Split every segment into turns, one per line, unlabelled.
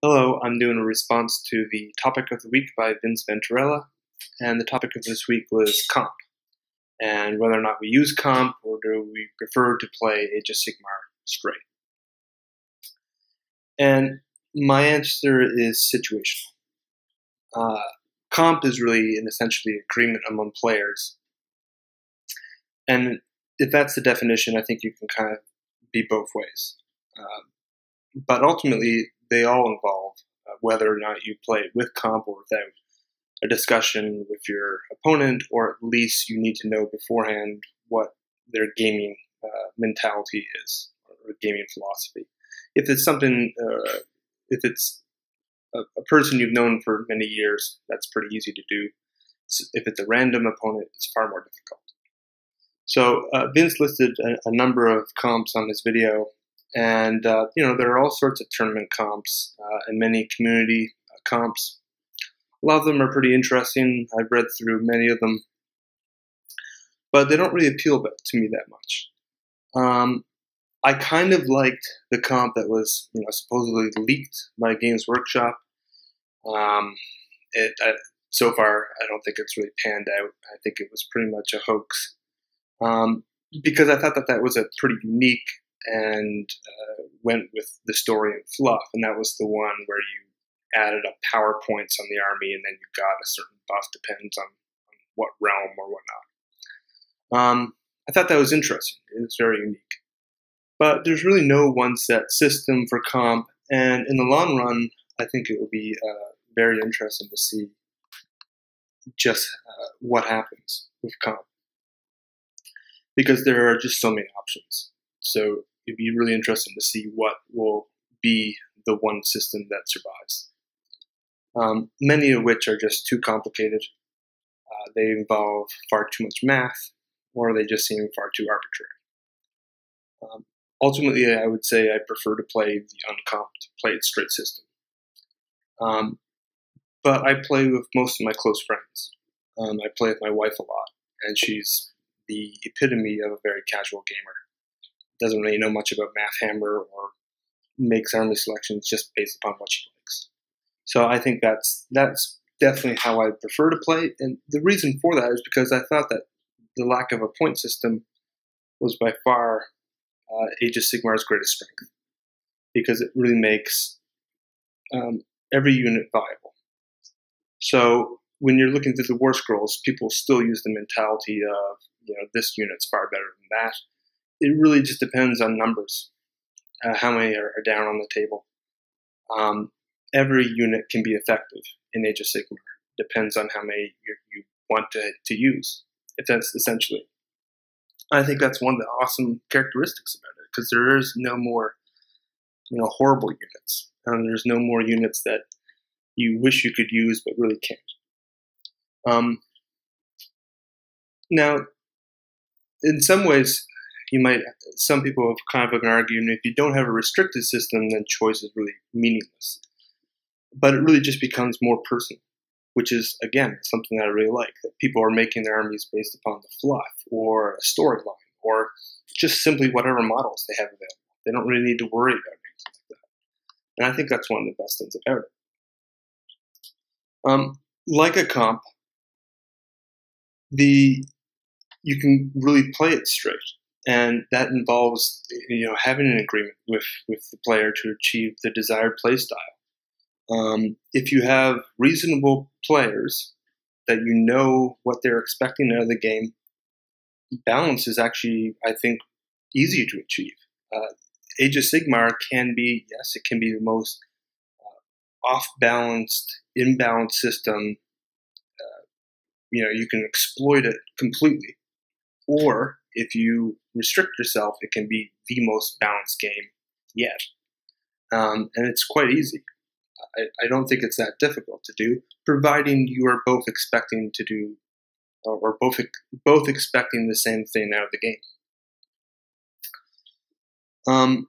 Hello, I'm doing a response to the topic of the week by Vince Venturella, and the topic of this week was comp, and whether or not we use comp or do we prefer to play Age of Sigmar straight. And my answer is situational. Comp is really an essentially agreement among players, and if that's the definition, I think you can kind of be both ways. But ultimately, they all involve whether or not you play with comp or without a discussion with your opponent, or at least you need to know beforehand what their gaming mentality is or gaming philosophy. If it's something, if it's a person you've known for many years, that's pretty easy to do. If it's a random opponent, it's far more difficult. So Vince listed a number of comps on this video. And, there are all sorts of tournament comps and many community comps. A lot of them are pretty interesting. I've read through many of them, but they don't really appeal to me that much. I kind of liked the comp that was, supposedly leaked by Games Workshop. So far, I don't think it's really panned out. I think it was pretty much a hoax because I thought that was a pretty unique and went with the story and fluff, and that was the one where you added up power points on the army, and then you got a certain buff, depends on what realm or whatnot. I thought that was interesting. It was very unique. But there's really no one set system for comp, and in the long run, I think it will be very interesting to see just what happens with comp, because there are just so many options. So it'd be really interesting to see what will be the one system that survives. Many of which are just too complicated. They involve far too much math, or they just seem far too arbitrary. Ultimately, I would say I prefer to play the uncomped, play it straight system. But I play with most of my close friends. I play with my wife a lot, and she's the epitome of a very casual gamer. Doesn't really know much about Mathhammer or makes army selections just based upon what she likes. So I think that's definitely how I prefer to play. And the reason for that is because I thought that the lack of a point system was by far Age of Sigmar's greatest strength, because it really makes every unit viable. So when you're looking through the war scrolls, people still use the mentality of, this unit's far better than that. It really just depends on numbers, how many are down on the table. Every unit can be effective in Age of Sigmar. Depends on how many you want to use, if that's essentially. I think that's one of the awesome characteristics about it, because there is no more horrible units. There's no more units that you wish you could use but really can't. Now, in some ways, some people have kind of been arguing if you don't have a restricted system, then choice is really meaningless. But it really just becomes more personal, which is, again, something that I really like, that people are making their armies based upon the fluff or a storyline or just simply whatever models they have available. They don't really need to worry about things like that. And I think that's one of the best things about it. Like a comp, you can really play it straight. And that involves, having an agreement with the player to achieve the desired play style. If you have reasonable players that what they're expecting out of the game, balance is actually, I think, easy to achieve. Age of Sigmar can be the most off-balanced, imbalanced system. You can exploit it completely. Or if you restrict yourself, it can be the most balanced game yet. And it's quite easy. I don't think it's that difficult to do, providing you are both expecting to do, or both expecting the same thing out of the game.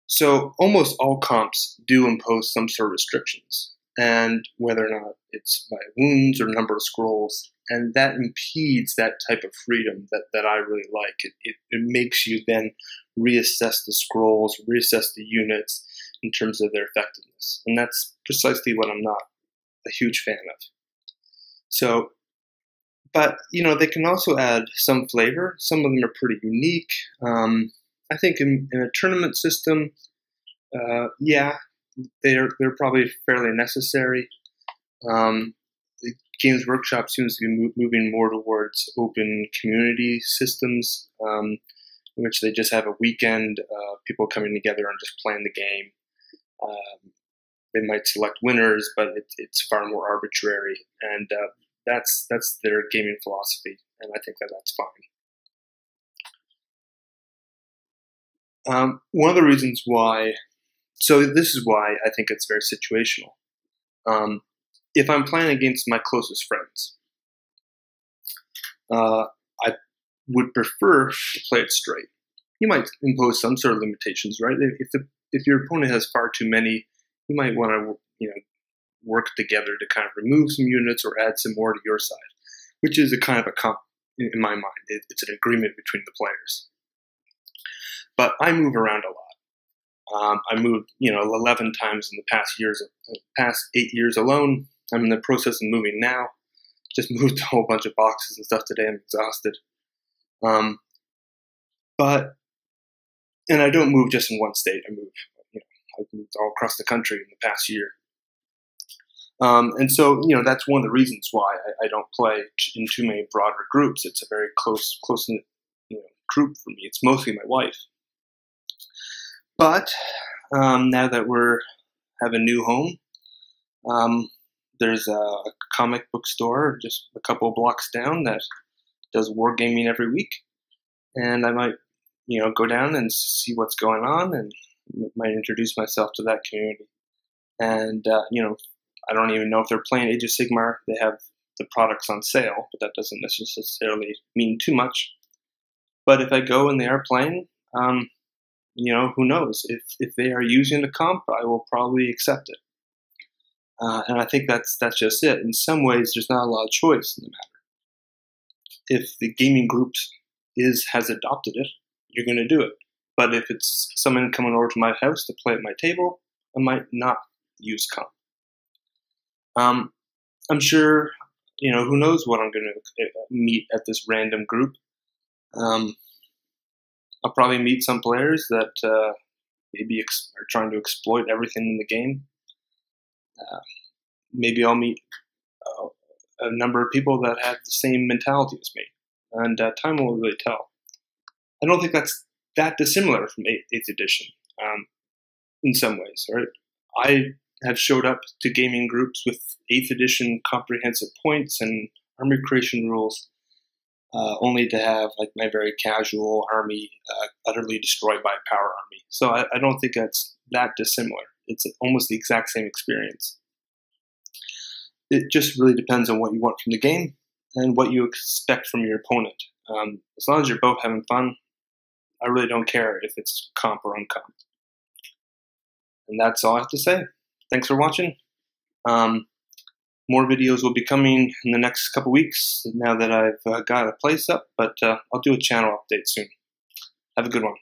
So almost all comps do impose some sort of restrictions, and whether or not it's by wounds or number of scrolls, and that impedes that type of freedom that I really like. It makes you then reassess the scrolls, reassess the units, in terms of their effectiveness. And that's precisely what I'm not a huge fan of. So, but, they can also add some flavor. Some of them are pretty unique. I think in a tournament system, they're probably fairly necessary. Games Workshop seems to be moving more towards open community systems, in which they just have a weekend, people coming together and just playing the game. They might select winners, but it's far more arbitrary, and that's their gaming philosophy, and I think that's fine. One of the reasons why, so this is why I think it's very situational. If I'm playing against my closest friends, I would prefer to play it straight. You might impose some sort of limitations, right? If your opponent has far too many, you might want to work together to kind of remove some units or add some more to your side, which is a kind of a comp in my mind. It's an agreement between the players. But I move around a lot. I moved 11 times in the past 8 years alone. I'm in the process of moving now. Just moved a whole bunch of boxes and stuff today. I'm exhausted. And I don't move just in one state. I've moved all across the country in the past year. And so, that's one of the reasons why I don't play in too many broader groups. It's a very close-knit, group for me. It's mostly my wife. But now that have a new home, there's a comic book store just a couple of blocks down that does wargaming every week, and I might, go down and see what's going on, and might introduce myself to that community. And I don't even know if they're playing Age of Sigmar. They have the products on sale, but that doesn't necessarily mean too much. But if I go and they are playing, who knows? If they are using the comp, I will probably accept it. And I think that's just it. In some ways, there's not a lot of choice in the matter. If the gaming group has adopted it, you're going to do it. But if it's someone coming over to my house to play at my table, I might not use comp. I'm sure, who knows what I'm going to meet at this random group. I'll probably meet some players that maybe are trying to exploit everything in the game. Maybe I'll meet a number of people that have the same mentality as me, and time will really tell. I don't think that's that dissimilar from 8th edition in some ways. Right? I have showed up to gaming groups with 8th edition comprehensive points and army creation rules, only to have my very casual army utterly destroyed by a power army. So I don't think that's that dissimilar. It's almost the exact same experience. It just really depends on what you want from the game and what you expect from your opponent. As long as you're both having fun, I really don't care if it's comp or uncomp. And that's all I have to say. Thanks for watching. More videos will be coming in the next couple weeks now that I've got a place up, but I'll do a channel update soon. Have a good one.